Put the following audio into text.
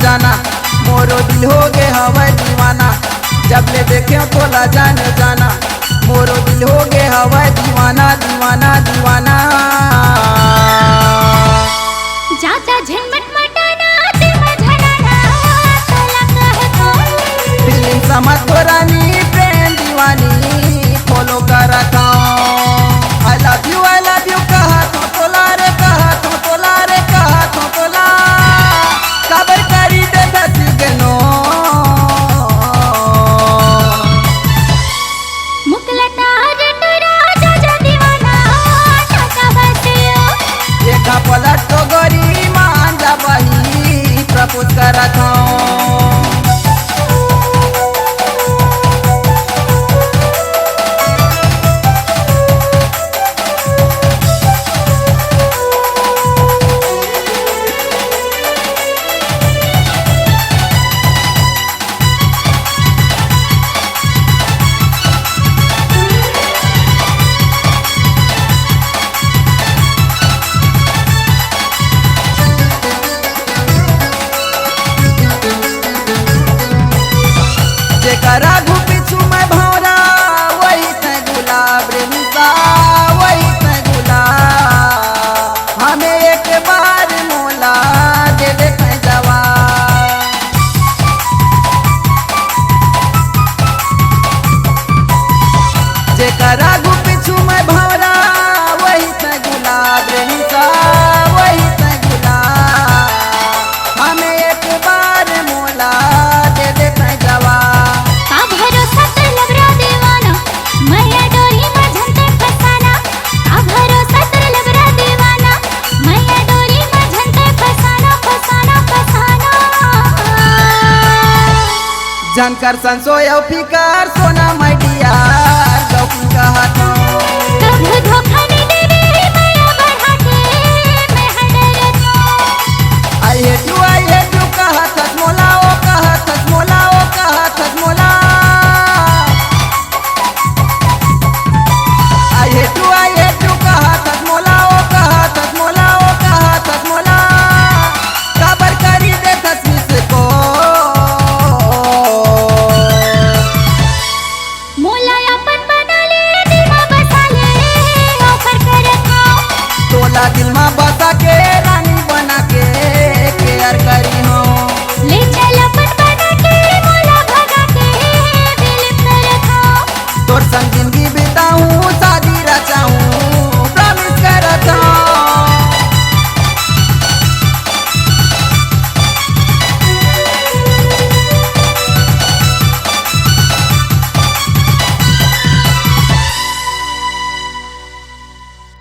जाना मोरो दिल हो गे हवा दीवाना जब ले देखे तोला जाने जाना मोरो दिल हो गे हवा दीवाना दीवाना दीवाना जाता झनमट मटाना दिल में झनाना तोला कहतो फीलिंग समझ तो रानी प्रेम दीवानी फॉलो कर रखा आई लव यू कहा तो तोला रे कहा तो तोला रे कहा तो तोला खबर करी दे धसी के नो मुकलटा रटरा जा दीवाना टाटा बसियो देखा पलट तो गोरी मान जा बही प्रपोज कर रखा जेकरा घुपिछु मैं भौरा वही से गुलाब रे निशा वही से गुलाब हमें एक बार मोला दे दे जवाब जेकरा घुपिछु मैं भौरा वही से गुलाब रे निशा वही से गुलाब हमें एक बार मोला दे दे जवाब का भरोसा तर लबरा दीवाना मैया डोरी में झंटे फसाना का भरोसा तर लबरा दीवाना मैया डोरी में झंटे फसाना फसाना फसाना जानकर संसोय फिकर सोना